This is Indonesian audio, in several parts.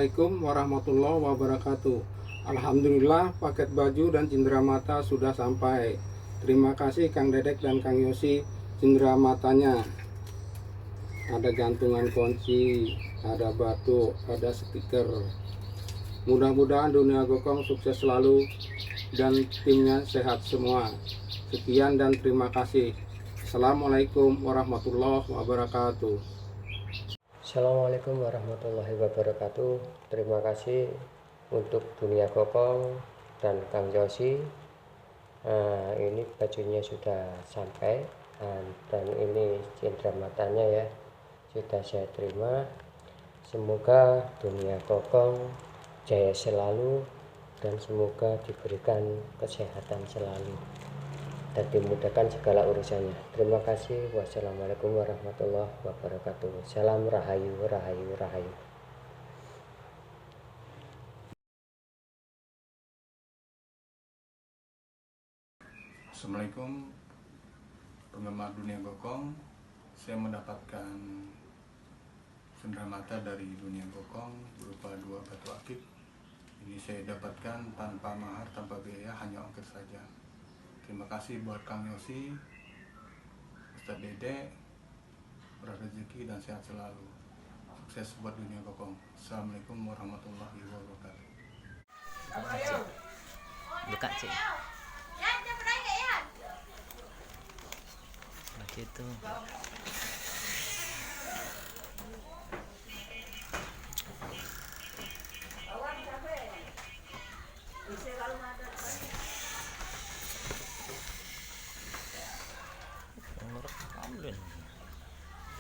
Assalamualaikum warahmatullahi wabarakatuh. Alhamdulillah paket baju dan cindera mata sudah sampai. Terima kasih Kang Dedek dan Kang Yosi. Cindera matanya ada gantungan kunci, ada batu, ada stiker. Mudah-mudahan dunia gokong sukses selalu dan timnya sehat semua. Sekian dan terima kasih. Assalamualaikum warahmatullahi wabarakatuh. Assalamualaikum warahmatullahi wabarakatuh. Terima kasih untuk Dunia Gokong dan Kang Yosi. Ini bajunya sudah sampai dan ini cindera matanya ya sudah saya terima. Semoga Dunia Gokong jaya selalu dan semoga diberikan kesehatan selalu dan dimudahkan segala urusannya. Terima kasih. Wassalamualaikum warahmatullahi wabarakatuh. Salam rahayu, rahayu, rahayu. Assalamualaikum penggemar Dunia Gokong. Saya mendapatkan cindera mata dari Dunia Gokong berupa 2 batu akik. Ini saya dapatkan tanpa mahar, tanpa biaya, hanya ongkir saja. Terima kasih buat Kang Yosi, Ustadz Dede, rezeki dan sehat selalu. Sukses buat Dunia Gokong. Assalamualaikum warahmatullahi wabarakatuh. Buka cik begitu.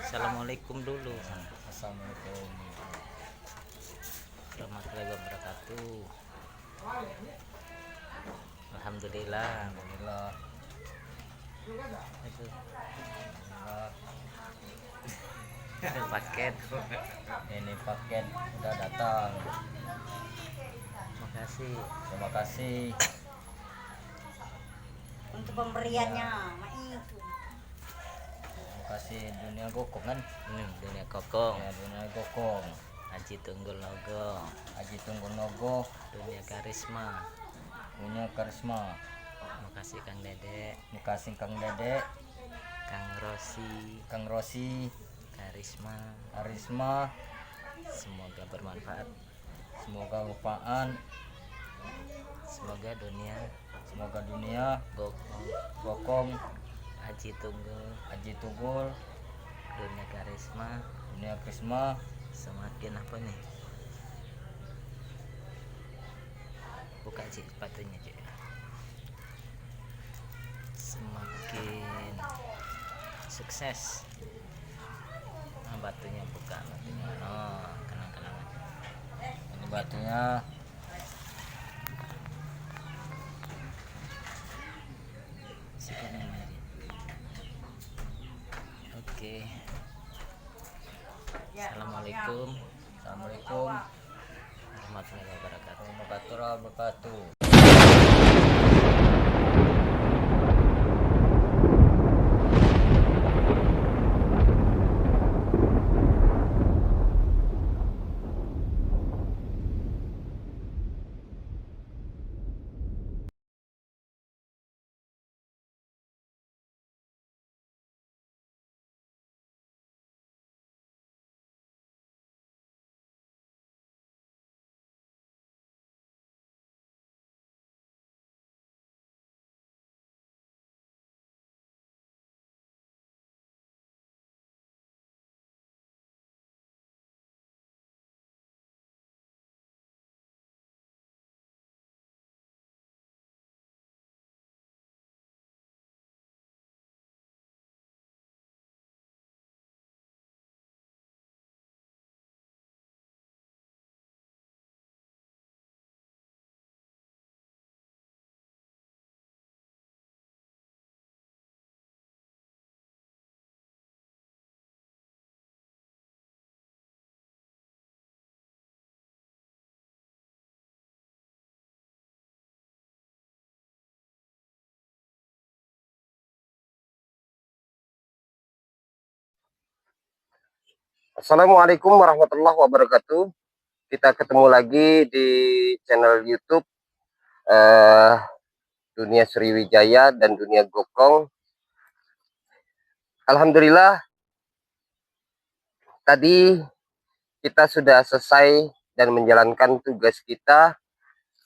Assalamualaikum dulu. Assalamualaikum Warahmatullahi wabarakatuh. Alhamdulillah. Alhamdulillah. Itu paket. Ini paket udah datang. Makasih. Terima kasih. Untuk pemberiannya, itu. Terima kasih Dunia Gokong kan? Dunia Gokong. Ya, Dunia Gokong. Haji Tunggul Nogo. Haji Tunggul Nogo. Dunia Karisma. Dunia Karisma. Makasih Kang Dede. Terima kasih Kang Dede, Kang Rosi. Kang Rosi, Karisma. Karisma. Semoga bermanfaat. Semoga lupaan. Semoga Semoga Dunia Gokong. Gokong, Haji Tunggul. Haji Tunggul, Dunia Karisma Dunia Karisma semakin apa nih? Buka cik sepatunya cik. Semakin sukses. Nah, batunya buka batunya. Oh, kenang-kenangan. ini batunya. Sikapnya mana dia? Oke. Assalamualaikum Assalamualaikum warahmatullahi wabarakatuh. warahmatullahi wabarakatuh. Assalamualaikum warahmatullahi wabarakatuh. kita ketemu lagi di channel YouTube eh, Dunia Sriwijaya dan Dunia Gokong. Alhamdulillah tadi kita sudah selesai dan menjalankan tugas kita,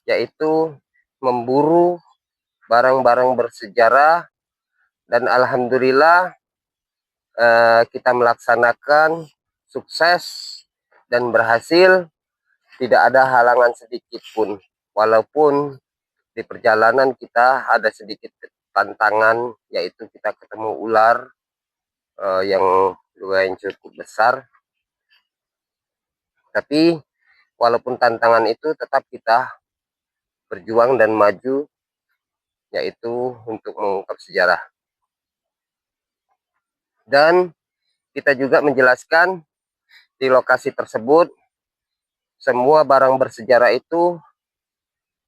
yaitu memburu barang-barang bersejarah, dan alhamdulillah kita melaksanakan sukses dan berhasil. Tidak ada halangan sedikit pun, walaupun di perjalanan kita ada sedikit tantangan, yaitu kita ketemu ular yang lumayan cukup besar. Tapi walaupun tantangan itu tetap kita berjuang dan maju, yaitu untuk mengungkap sejarah. Dan kita juga menjelaskan di lokasi tersebut semua barang bersejarah itu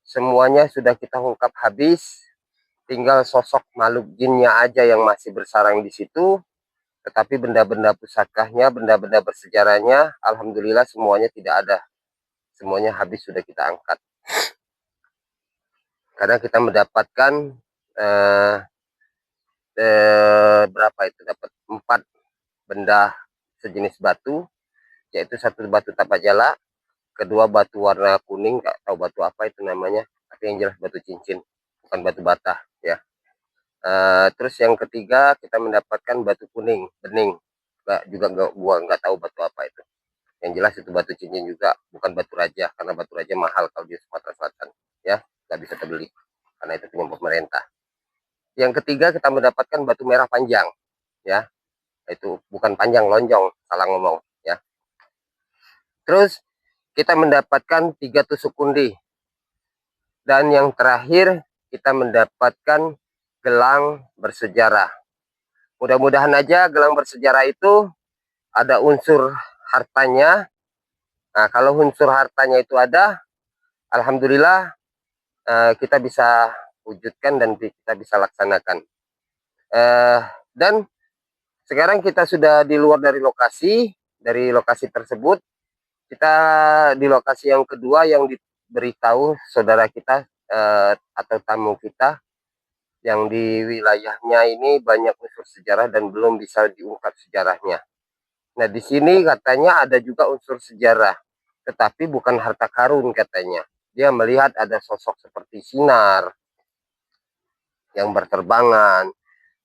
semuanya sudah kita ungkap habis, tinggal sosok makhluk jinnya aja yang masih bersarang di situ. Tetapi benda-benda pusakanya, benda-benda bersejarahnya, alhamdulillah semuanya tidak ada, semuanya habis sudah kita angkat. Karena kita mendapatkan berapa itu, dapat 4 benda sejenis batu, yaitu satu batu tapajala, kedua batu warna kuning, nggak tahu batu apa itu namanya, tapi yang jelas batu cincin, bukan batu bata ya. Terus yang ketiga kita mendapatkan batu kuning bening, gua nggak tahu batu apa itu. Yang jelas itu batu cincin juga, bukan batu raja, karena batu raja mahal kalau di Sumatera Selatan ya, nggak bisa terbeli karena itu punya pemerintah. Yang ketiga kita mendapatkan batu merah panjang ya, itu bukan panjang, lonjong, salah ngomong ya. Terus kita mendapatkan 3 tusuk kundi, dan yang terakhir kita mendapatkan gelang bersejarah. Mudah-mudahan aja gelang bersejarah itu ada unsur hartanya. Nah, kalau unsur hartanya itu ada, alhamdulillah kita bisa wujudkan dan kita bisa laksanakan. Dan sekarang kita sudah di luar dari lokasi tersebut. Kita di lokasi yang kedua yang diberitahu saudara kita atau tamu kita yang di wilayahnya ini banyak unsur sejarah dan belum bisa diungkap sejarahnya. Nah, di sini katanya ada juga unsur sejarah, tetapi bukan harta karun katanya. Dia melihat ada sosok seperti sinar yang berterbangan.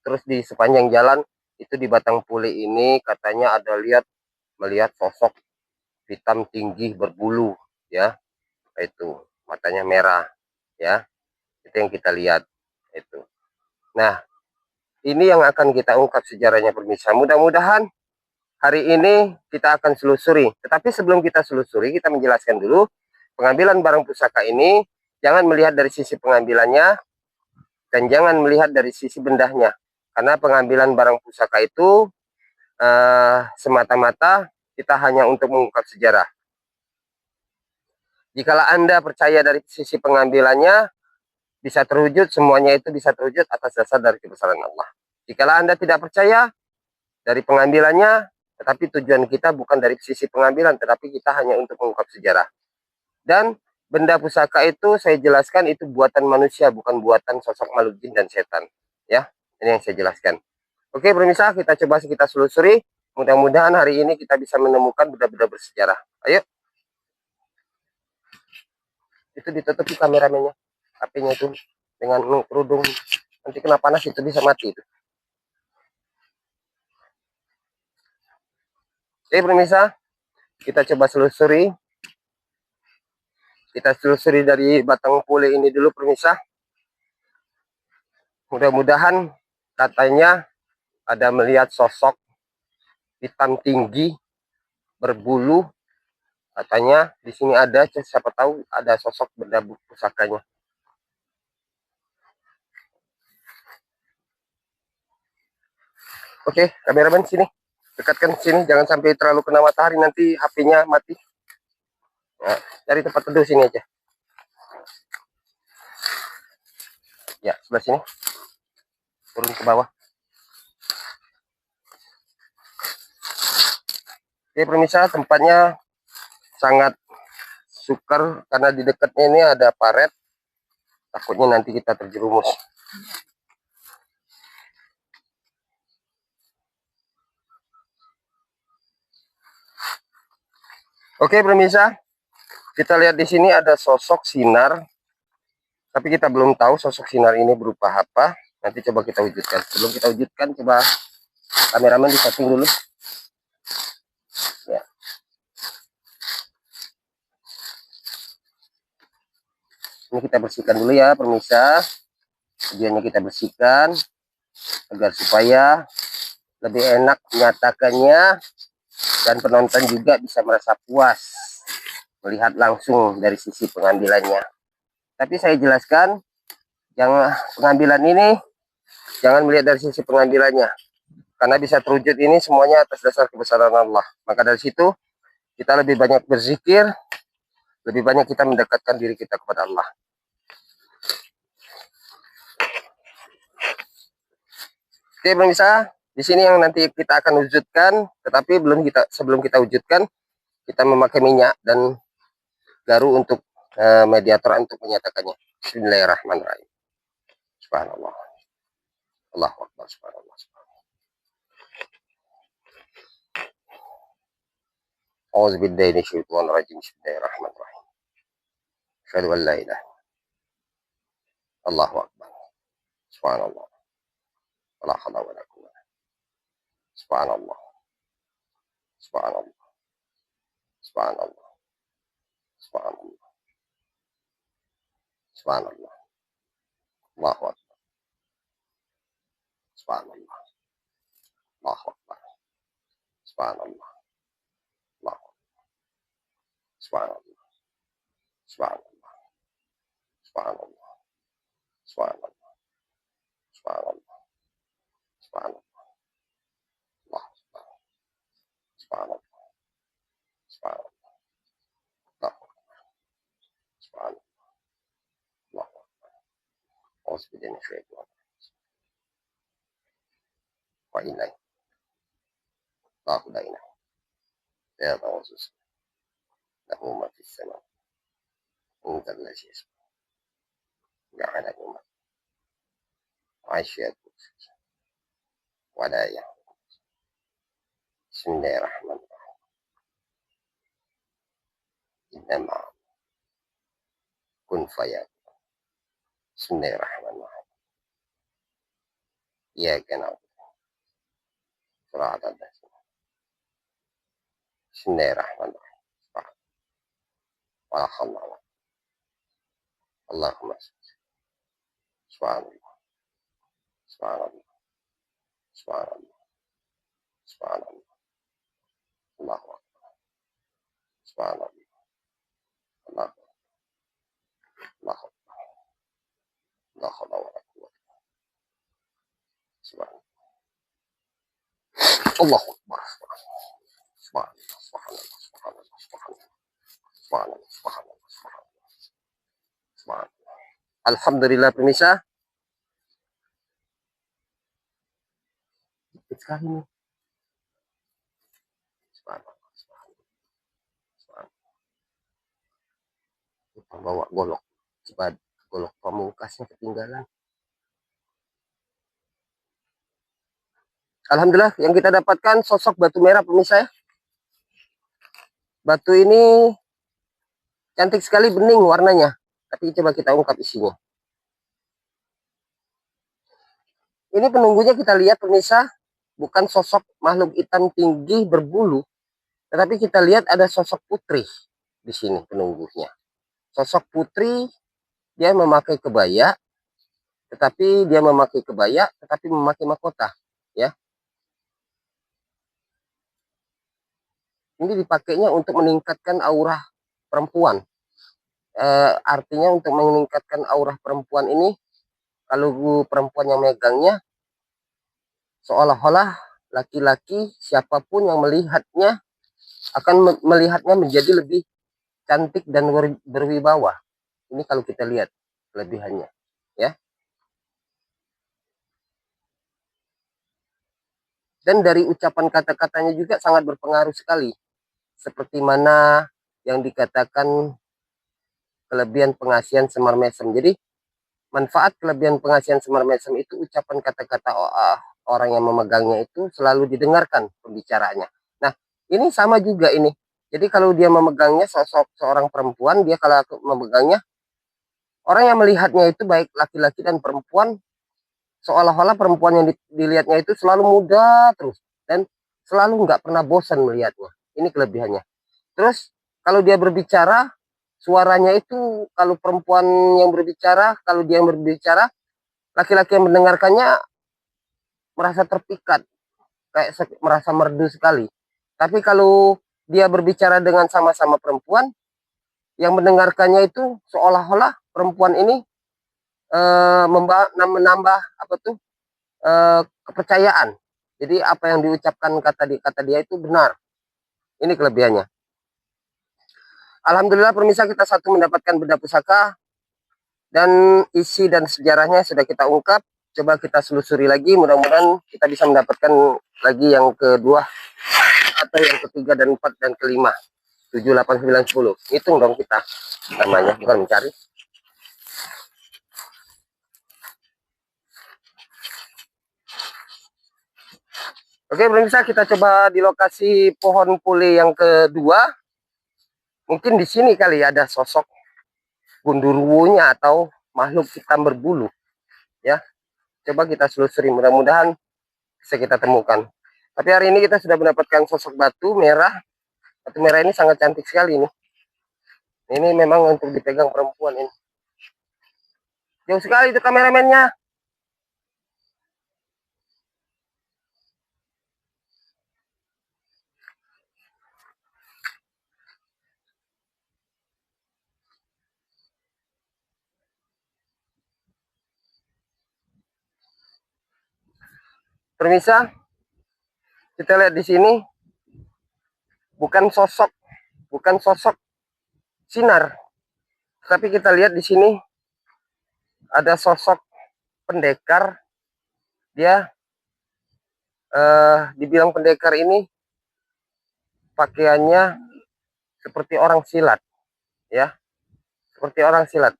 Terus di sepanjang jalan itu di Batang Puli ini katanya ada melihat sosok hitam tinggi berbulu ya, itu matanya merah ya, itu yang kita lihat itu. Nah, ini yang akan kita ungkap sejarahnya pemirsa. Mudah-mudahan hari ini kita akan selusuri. Tetapi sebelum kita selusuri, kita menjelaskan dulu pengambilan barang pusaka ini. Jangan melihat dari sisi pengambilannya dan jangan melihat dari sisi bendahnya, karena pengambilan barang pusaka itu semata-mata kita hanya untuk mengungkap sejarah. Jikalau Anda percaya dari sisi pengambilannya bisa terwujud, semuanya itu bisa terwujud atas dasar dari kebesaran Allah. Jikalau Anda tidak percaya dari pengambilannya, tetapi tujuan kita bukan dari sisi pengambilan, tetapi kita hanya untuk mengungkap sejarah. Dan benda pusaka itu saya jelaskan itu buatan manusia, bukan buatan sosok makhluk jin dan setan. Ya, ini yang saya jelaskan. Oke pemirsa, kita coba kita selusuri. Mudah-mudahan hari ini kita bisa menemukan benda-benda bersejarah. Ayo. Itu ditutupi kameramennya, HP-nya itu dengan kerudung. Nanti kena panas itu bisa mati itu. Oke pemirsa, kita coba selusuri. Kita selusuri dari Batang Puli ini dulu pemirsa. Mudah-mudahan katanya ada melihat sosok hitam tinggi berbulu. Katanya di sini ada, siapa tahu ada sosok benda pusakanya. Oke, kameramen sini. Dekatkan sini, jangan sampai terlalu kena matahari, nanti HP-nya mati. Nah, dari tempat teduh sini aja. Ya, sebelah sini. Turun ke bawah. Oke, pemirsa, tempatnya sangat sukar karena di dekatnya ini ada paret, takutnya nanti kita terjerumus. Oke pemirsa, kita lihat di sini ada sosok sinar, tapi kita belum tahu sosok sinar ini berupa apa. Nanti coba kita wujudkan. Sebelum kita wujudkan, coba kameramen di setting dulu. Ya. Ini kita bersihkan dulu ya pemirsa. Tujuannya kita bersihkan agar supaya lebih enak menyatakannya dan penonton juga bisa merasa puas melihat langsung dari sisi pengambilannya. Tapi saya jelaskan, jangan pengambilan ini jangan melihat dari sisi pengambilannya, karena bisa terwujud ini semuanya atas dasar kebesaran Allah. Maka dari situ kita lebih banyak berzikir, lebih banyak kita mendekatkan diri kita kepada Allah. Oke pemirsa, di sini yang nanti kita akan wujudkan, tetapi sebelum kita wujudkan, kita memakai minyak dan garu untuk mediator untuk menyatakannya. Bismillahirrahmanirrahim. Subhanallah. Allahu Akbar. Subhanallah. A'udzu billahi minasyaitonir rajim. Bismillahirrahmanirrahim. Asyhadu an la ilaha illallah. Allahu Akbar. Subhanallah. Wala haula wala quwwata. Subhanallah. Subhanallah. Subhanallah. Subhanallah. Subhanallah. Allahu Akbar. Subhanallah. Allahu Akbar. Subhanallah. Allahu Akbar. Subhanallah. Subhanallah. Subhanallah. Subhanallah. Subhanallah. Subhanallah. Allahu Akbar. Subhanallah. Subhanallah. Allahu Akbar. Subhanallah. Allahu Akbar. A'udzu billahi minasyaitonir rajim. Wa ilaihi. Allahu la ilaha illa huwa lahu ma fis samawati wa ma fil ardi. Ja'ala lakum ma'ishatan wa la yahzun. Bismillahirrahmanirrahim. Innama kun fayakun. Bismillahirrahmanirrahim. Iyyaka na'budu wa iyyaka nasta'in. Bismillahirrahmanirrahim. Wala haula wala quwwata. Allahumma subhanallah. Subhanallah. Subhanallah. Subhanallah. Allahu Akbar. Subhanallah. Allahu Akbar. Allahu Akbar. La haula wala quwwata. Subhanallah. Allahu Akbar. Subhanallah. Subhanallah. Subhanallah. Subhanallah. Subhanallah. Subhanallah. Subhanallah. Alhamdulillah pemirsa. Sedikit sekali nih. Subhanallah. Subhanallah. Subhanallah. Kita bawa golok. Coba golok pamungkasnya ketinggalan. Alhamdulillah yang kita dapatkan sosok batu merah pemirsa ya. Batu ini cantik sekali, bening warnanya. Tapi coba kita ungkap isinya. Ini penunggunya kita lihat pemirsa, bukan sosok makhluk hitam tinggi berbulu, tetapi kita lihat ada sosok putri di sini penunggunya. Sosok putri, dia memakai kebaya, tetapi memakai mahkota, ya. Ini dipakainya untuk meningkatkan aura perempuan. Artinya untuk meningkatkan aura perempuan ini, kalau perempuan yang megangnya, seolah-olah laki-laki siapapun yang melihatnya akan melihatnya menjadi lebih cantik dan berwibawa. Ini kalau kita lihat kelebihannya, ya. Dan dari ucapan kata-katanya juga sangat berpengaruh sekali. Seperti mana yang dikatakan kelebihan pengasihan semar mesem. Jadi manfaat kelebihan pengasihan semar mesem itu ucapan kata-kata orang yang memegangnya itu selalu didengarkan pembicaranya. Nah, ini sama juga ini. Jadi kalau dia memegangnya sosok seorang perempuan, dia kalau memegangnya, orang yang melihatnya itu baik laki-laki dan perempuan, seolah-olah perempuan yang dilihatnya itu selalu muda terus dan selalu nggak pernah bosan melihatnya. Ini kelebihannya. Terus kalau dia berbicara, suaranya itu kalau perempuan yang berbicara, kalau dia yang berbicara, laki-laki yang mendengarkannya merasa terpikat, kayak merasa merdu sekali. Tapi kalau dia berbicara dengan sama-sama perempuan, yang mendengarkannya itu seolah-olah perempuan ini menambah apa tuh kepercayaan. Jadi apa yang diucapkan kata dia itu benar. Ini kelebihannya. Alhamdulillah pemirsa, kita satu mendapatkan benda pusaka dan isi dan sejarahnya sudah kita ungkap. Coba kita selusuri lagi, mudah-mudahan kita bisa mendapatkan lagi yang kedua atau yang ketiga dan empat dan kelima. 7, 8, 9, 10. Hitung dong kita namanya, bukan mencari. Oke pemirsa, kita coba di lokasi pohon pule yang kedua. Mungkin di sini kali ada sosok gundurwonya atau makhluk hitam berbulu. Ya, coba kita selusuri, mudah-mudahan bisa kita temukan. Tapi hari ini kita sudah mendapatkan sosok batu merah. Batu merah ini sangat cantik sekali ini. Ini memang untuk dipegang perempuan ini. Jauh sekali itu kameramennya. Permisa, kita lihat di sini bukan sosok sinar, tapi kita lihat di sini ada sosok pendekar. Dia dibilang pendekar ini pakaiannya seperti orang silat, ya, seperti orang silat.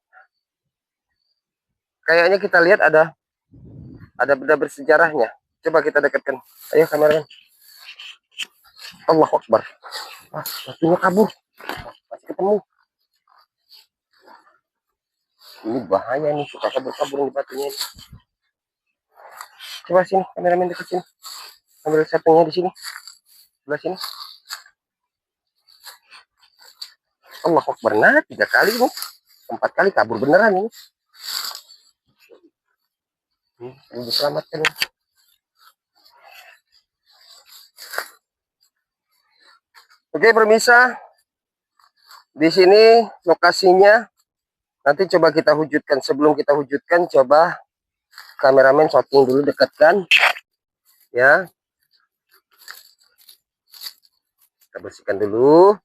Kayaknya kita lihat ada benda bersejarahnya. Coba kita dekatkan. Ayo kameramen. Allahu Akbar. Batunya kabur. Masih ketemu. Ini bahaya nih, suka kabur-kabur nih batunya ini. Coba sini, kameramen dekat sini. Ambil settingnya di sini. Sebelah sini. Allahu Akbar. Nah, 3 kali nih. 4 kali kabur beneran ini. Ini diselamatkan. Oke, pemirsa. Di sini lokasinya. Nanti coba kita wujudkan. Sebelum kita wujudkan, coba kameramen shooting dulu, dekatkan. Ya. Kita bersihkan dulu.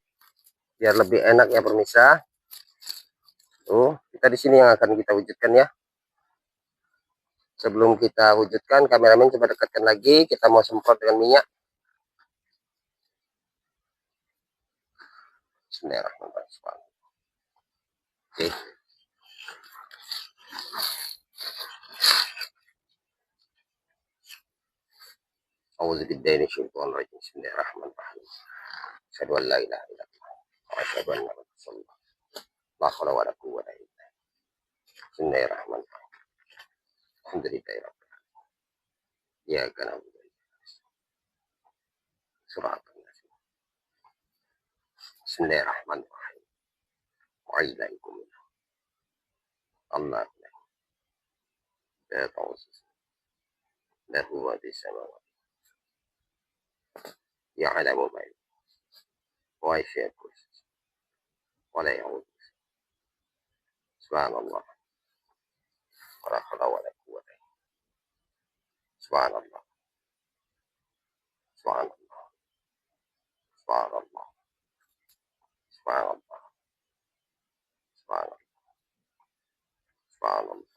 Biar lebih enak ya, pemirsa. Tuh, kita di sini yang akan kita wujudkan ya. Sebelum kita wujudkan, kameramen coba dekatkan lagi. Kita mau semprot dengan minyak. Bismillahirrahmanirrahim. Oke. A'udzubillahi minasyaitonir rajim. Bismillahirrahmanirrahim. Asyhadu an la ilaha illallah wa asyhadu anna rasulullah. La haula wala quwwata illa billah. Bismillahirrahmanirrahim. Alhamdulillahirabbil alamin. Iyyaka na'budu wa iyyaka nasta'in. Shiratal ladzina. Bismillahirrahmanirrahim. Wa ilaikum Allah la ta'awuz. Lahu ma fis samawati. Ya'lamu ma wa yashhadu wa la ya'ud. Subhanallah. Wa la hawla wa la quwwata. Subhanallah. Subhanallah. Subhanallah. Subhanallah. Subhanallah. Subhanallah.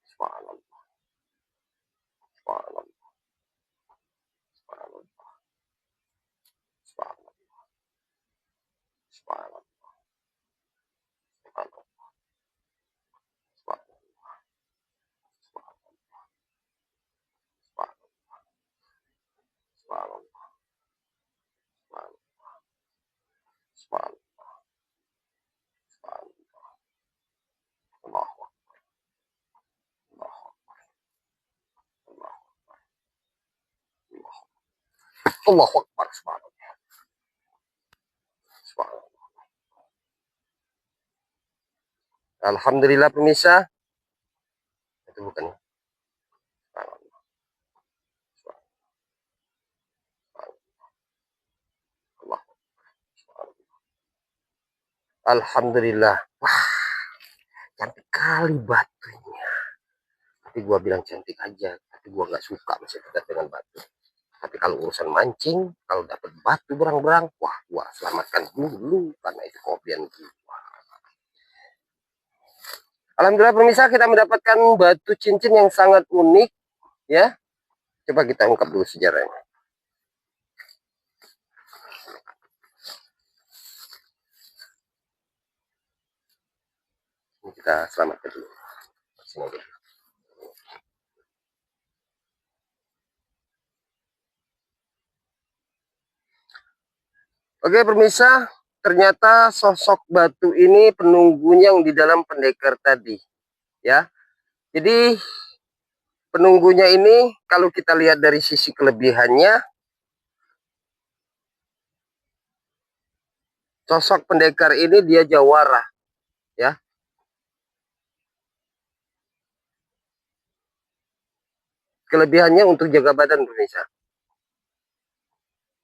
Subhanallah. Subhanallah. Subhanallah. Subhanallah. Subhanallah. Subhanallah. Subhanallah. Allahu Akbar. Allahu Akbar. Allahu Akbar. Subhanallah. Subhanallah. Alhamdulillah pemirsa. Itu bukan. Subhanallah. Allah. Alhamdulillah. Wah, cantik kali batunya. Tapi gua bilang cantik aja, tapi gua nggak suka masih dekat dengan batu. Tapi kalau urusan mancing, kalau dapat batu berang-berang, wah gua selamatkan dulu karena itu kelebihan gua. Alhamdulillah pemirsa, kita mendapatkan batu cincin yang sangat unik ya. Coba kita ungkap dulu sejarahnya. Ini kita selamatkan dulu. Sini aja. Oke pemirsa, ternyata sosok batu ini penunggunya yang di dalam pendekar tadi ya. Jadi penunggunya ini kalau kita lihat dari sisi kelebihannya, sosok pendekar ini dia jawara ya. Kelebihannya untuk jaga badan pemirsa.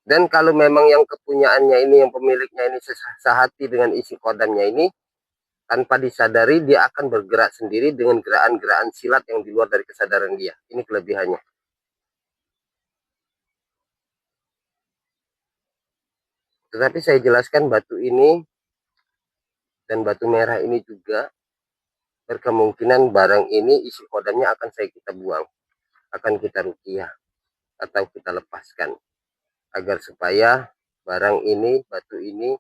Dan kalau memang yang kepunyaannya ini, yang pemiliknya ini sehati dengan isi kodamnya ini, tanpa disadari dia akan bergerak sendiri dengan gerakan-gerakan silat yang di luar dari kesadaran dia. Ini kelebihannya. Tetapi saya jelaskan batu ini dan batu merah ini juga berkemungkinan barang ini isi kodamnya akan kita buang, akan kita ruqyah atau kita lepaskan, agar supaya barang ini, batu ini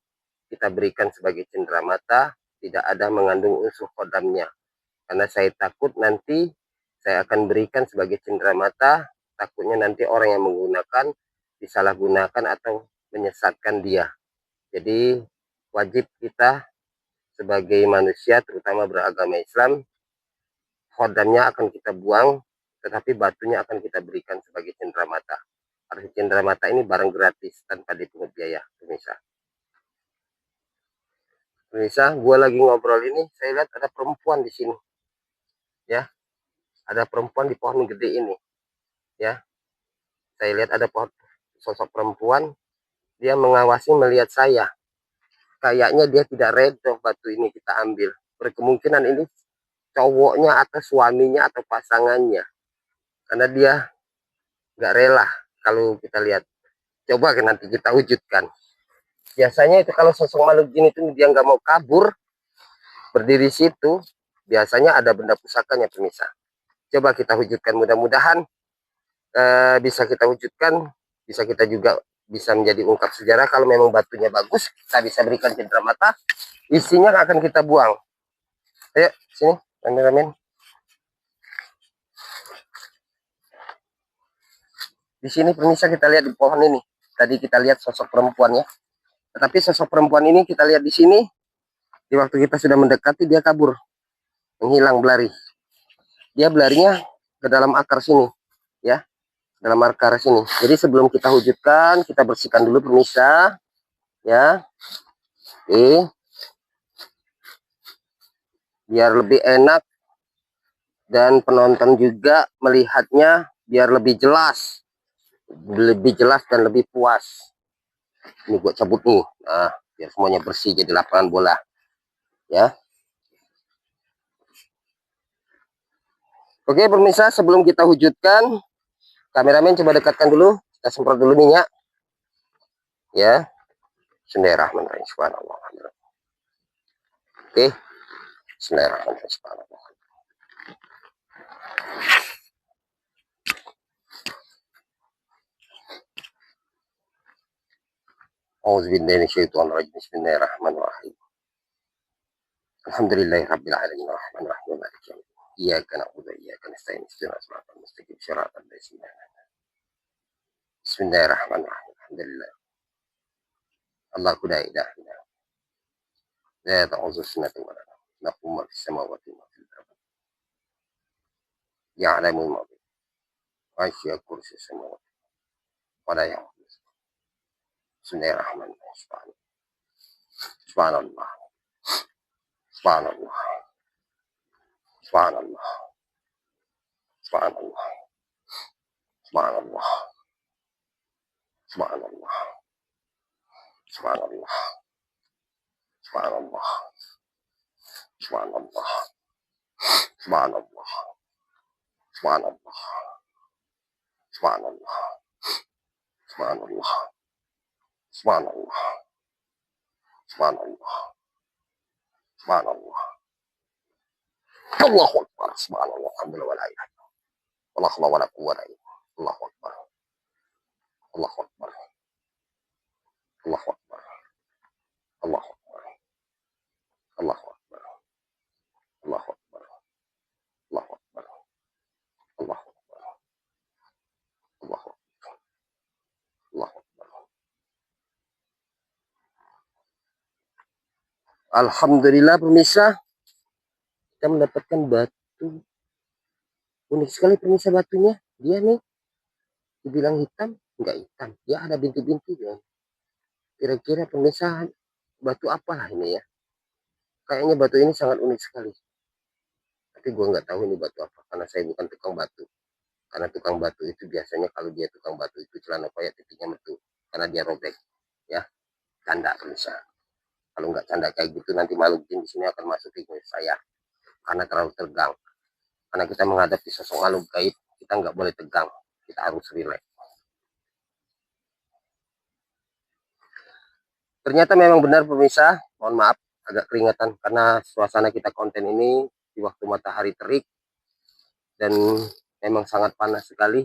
kita berikan sebagai cenderamata, tidak ada mengandung unsur kodamnya. Karena saya takut nanti saya akan berikan sebagai cenderamata, takutnya nanti orang yang menggunakan disalahgunakan atau menyesatkan dia. Jadi wajib kita sebagai manusia, terutama beragama Islam, kodamnya akan kita buang, tetapi batunya akan kita berikan sebagai cenderamata. Arti cenderamata ini barang gratis tanpa dipungut biaya pemirsa. Pemirsa, gue lagi ngobrol ini, saya lihat ada perempuan di sini, ya, ada perempuan di pohon gede ini, ya. Saya lihat ada sosok perempuan, dia mengawasi melihat saya. Kayaknya dia tidak reda batu ini kita ambil. Berkemungkinan ini cowoknya atau suaminya atau pasangannya, karena dia nggak rela. Kalau kita lihat, coba nanti kita wujudkan. Biasanya itu kalau sosok makhluk jin itu dia nggak mau kabur, berdiri situ, biasanya ada benda pusakanya pemirsa. Coba kita wujudkan, mudah-mudahan bisa kita wujudkan, bisa kita juga bisa menjadi ungkap sejarah. Kalau memang batunya bagus, kita bisa berikan cenderamata, isinya akan kita buang. Ayo sini kameramen. Di sini pemirsa kita lihat di pohon ini. Tadi kita lihat sosok perempuannya. Tetapi sosok perempuan ini kita lihat di sini. Di waktu kita sudah mendekati dia kabur. Menghilang, berlari. Dia berlarinya ke dalam akar sini. Ya. Dalam akar sini. Jadi sebelum kita wujudkan, kita bersihkan dulu pemirsa. Ya. Oke. Biar lebih enak. Dan penonton juga melihatnya biar lebih jelas. Lebih jelas dan lebih puas. Ini gue cabut nih, nah biar semuanya bersih jadi lapangan bola ya. Oke pemirsa, sebelum kita wujudkan, kameramen coba dekatkan dulu, kita semprot dulu minyak ya. Bismillahirrahmanirrahim. Subhanallah. Oke, Bismillahirrahmanirrahim. Subhanallah. Auzubillahiminasyaitonirrajim. Bismillahirrahmanirrahim. Alhamdulillahirabbil alamin arrahmanirrahim maliki yaumiddin. Iyyaka na'budu wa iyyaka nasta'in. Ihdinas siratal mustaqim. Shiratal ladzina an'amta 'alaihim. Bismillahirrahmanirrahim. Alhamdulillah. Allahu la ilaha illa لا تأخذه سنة ولا نوم له ما في السماوات وما في الأرض يعلم ما بين ويسع كرسي السماوات ولا يعلم. بسم الله الرحمن الرحيم. سبحان الله سبحان الله سبحان الله سبحان الله سبحان الله سبحان الله سبحان الله سبحان الله سبحان الله سبحان الله سبحان الله سبحان الله سبحان الله سبحان الله سبحان الله سبحان الله الله أكبر سبحان الله الحمد لله ولا إله إلا الله ولا حول ولا قوة إلا بالله الله أكبر الله أكبر الله أكبر الله أكبر الله أكبر الله أكبر الله أكبر الله أكبر الله أكبر الله أكبر. Alhamdulillah pemirsa, kita mendapatkan batu unik sekali pemirsa. Batunya dia nih dibilang hitam, enggak hitam, dia ada bintik-bintiknya. Kira-kira pemirsa batu apalah ini ya? Kayaknya batu ini sangat unik sekali, tapi gua nggak tahu ini batu apa karena saya bukan tukang batu. Karena tukang batu itu biasanya kalau dia tukang batu itu celana koyak titiknya metu karena dia robek ya. Canda pemirsa. Kalau nggak canda kayak gitu nanti makhluk jin di sini akan masuk ke saya karena terlalu tegang. Karena kita menghadapi sosok makhluk gaib, kita nggak boleh tegang, kita harus rileks. Ternyata memang benar pemirsa, mohon maaf agak keringatan karena suasana kita konten ini di waktu matahari terik dan memang sangat panas sekali.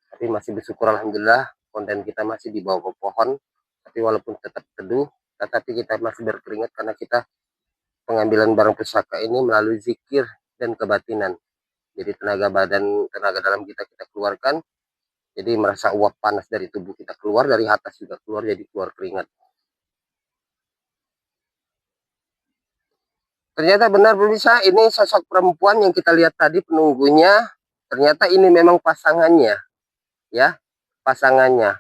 Tapi masih bersyukur alhamdulillah konten kita masih di bawah pohon, tapi walaupun tetap teduh, tetapi kita masih berkeringat karena kita pengambilan barang pusaka ini melalui zikir dan kebatinan. Jadi tenaga dalam kita keluarkan. Jadi merasa uap panas dari tubuh kita keluar, dari atas juga keluar, jadi keluar keringat. Ternyata benar pemirsa, ini sosok perempuan yang kita lihat tadi penunggunya. Ternyata ini memang pasangannya, ya, pasangannya.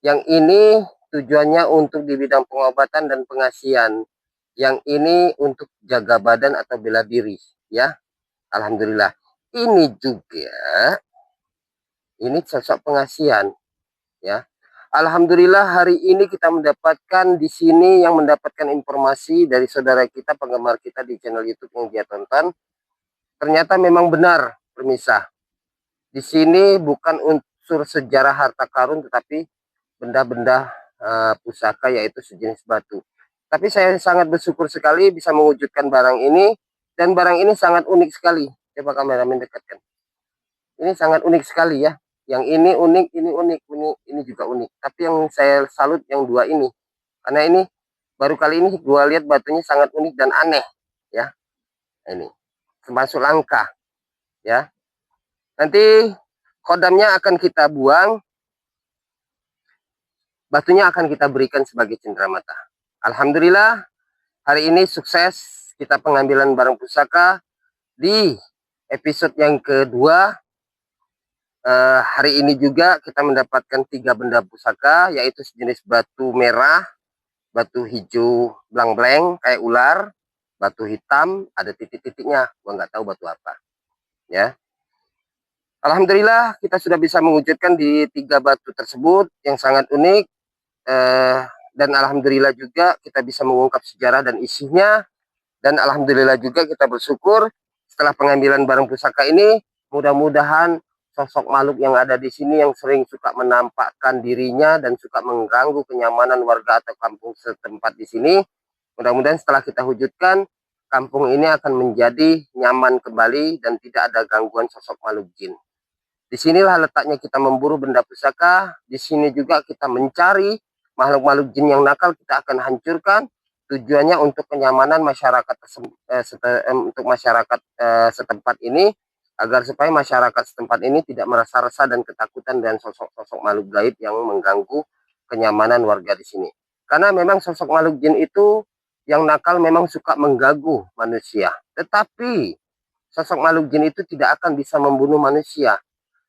Yang ini tujuannya untuk di bidang pengobatan dan pengasihan. Yang ini untuk jaga badan atau bela diri, ya. Alhamdulillah. Ini juga, ini sosok pengasihan, ya. Alhamdulillah hari ini kita mendapatkan di sini yang mendapatkan informasi dari saudara kita, penggemar kita di channel YouTube yang dia tonton. Ternyata memang benar pemirsa. Di sini bukan unsur sejarah harta karun, tetapi benda-benda pusaka yaitu sejenis batu. Tapi saya sangat bersyukur sekali bisa mewujudkan barang ini, dan barang ini sangat unik sekali. Coba kameramen dekatkan. Ini sangat unik sekali ya. Yang ini unik, ini unik, ini juga unik. Tapi yang saya salut yang dua ini, karena ini baru kali ini gua lihat batunya sangat unik dan aneh ya. Ini termasuk langka ya. Nanti kodamnya akan kita buang, batunya akan kita berikan sebagai cenderamata. Alhamdulillah hari ini sukses kita pengambilan barang pusaka di episode yang kedua. Hari ini juga kita mendapatkan 3 benda pusaka, yaitu sejenis batu merah, batu hijau blang-blang kayak ular, batu hitam ada titik-titiknya, gua nggak tahu batu apa ya. Alhamdulillah kita sudah bisa mewujudkan di 3 batu tersebut yang sangat unik, dan alhamdulillah juga kita bisa mengungkap sejarah dan isinya, dan alhamdulillah juga kita bersyukur setelah pengambilan barang pusaka ini, mudah-mudahan sosok makhluk yang ada di sini yang sering suka menampakkan dirinya dan suka mengganggu kenyamanan warga atau kampung setempat di sini, mudah-mudahan setelah kita wujudkan, kampung ini akan menjadi nyaman kembali dan tidak ada gangguan sosok makhluk jin. Disinilah letaknya kita memburu benda pusaka. Di sini juga kita mencari makhluk-makhluk jin yang nakal, kita akan hancurkan. Tujuannya untuk kenyamanan masyarakat setempat ini, agar supaya masyarakat setempat ini tidak merasa resah dan ketakutan dengan sosok-sosok makhluk gaib yang mengganggu kenyamanan warga di sini. Karena memang sosok makhluk jin itu yang nakal memang suka mengganggu manusia. Tetapi sosok makhluk jin itu tidak akan bisa membunuh manusia.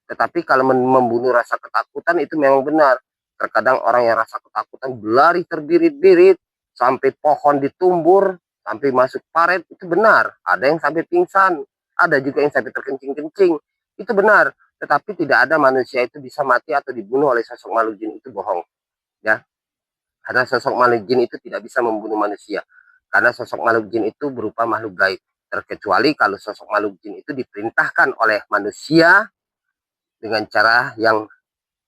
Tetapi kalau membunuh rasa ketakutan itu memang benar. Terkadang orang yang rasa ketakutan berlari terbirit-birit, sampai pohon ditumbur, sampai masuk paret, itu benar. Ada yang sampai pingsan, ada juga yang sampai terkencing-kencing. Itu benar. Tetapi tidak ada manusia itu bisa mati atau dibunuh oleh sosok makhluk jin, itu bohong. Ya. Karena sosok makhluk jin itu tidak bisa membunuh manusia. Karena sosok makhluk jin itu berupa makhluk gaib. Terkecuali kalau sosok makhluk jin itu diperintahkan oleh manusia dengan cara yang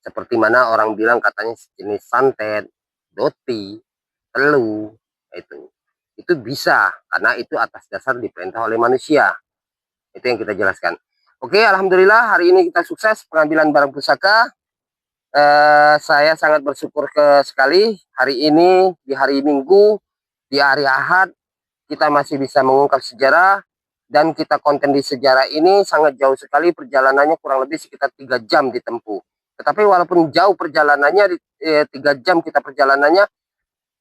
seperti mana orang bilang katanya jenis santet, doti, telu, itu bisa karena itu atas dasar diperintah oleh manusia. Itu yang kita jelaskan. Oke, alhamdulillah hari ini kita sukses pengambilan barang pusaka. Saya sangat bersyukur sekali hari ini di hari Minggu, di hari Ahad kita masih bisa mengungkap sejarah. Dan kita konten di sejarah ini sangat jauh sekali, perjalanannya kurang lebih sekitar 3 jam ditempuh. Tetapi walaupun jauh perjalanannya, 3 jam kita perjalanannya,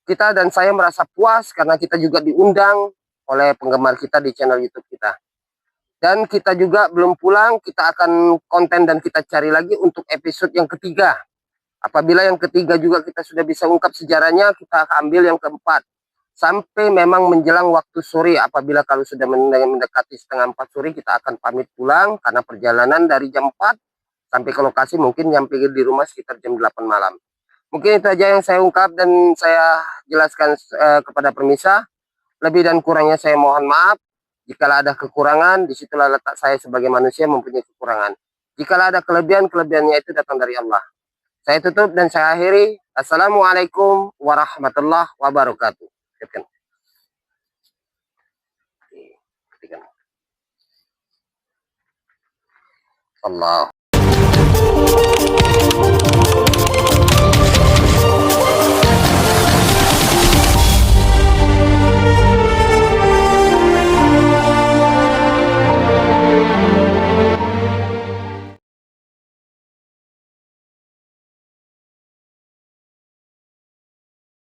kita dan saya merasa puas karena kita juga diundang oleh penggemar kita di channel YouTube kita. Dan kita juga belum pulang, kita akan konten dan kita cari lagi untuk episode yang ketiga. Apabila yang ketiga juga kita sudah bisa ungkap sejarahnya, kita akan ambil yang keempat. Sampai memang menjelang waktu sore, apabila kalau sudah mendekati setengah 4 sore kita akan pamit pulang karena perjalanan dari jam 4 sampai ke lokasi mungkin nyampe di rumah sekitar jam 8 malam. Mungkin itu aja yang saya ungkap dan saya jelaskan kepada pemirsa. Lebih dan kurangnya saya mohon maaf. Jikalau ada kekurangan, disitulah letak saya sebagai manusia mempunyai kekurangan. Jikalau ada kelebihan, kelebihannya itu datang dari Allah. Saya tutup dan saya akhiri. Assalamualaikum warahmatullahi wabarakatuh. Allah.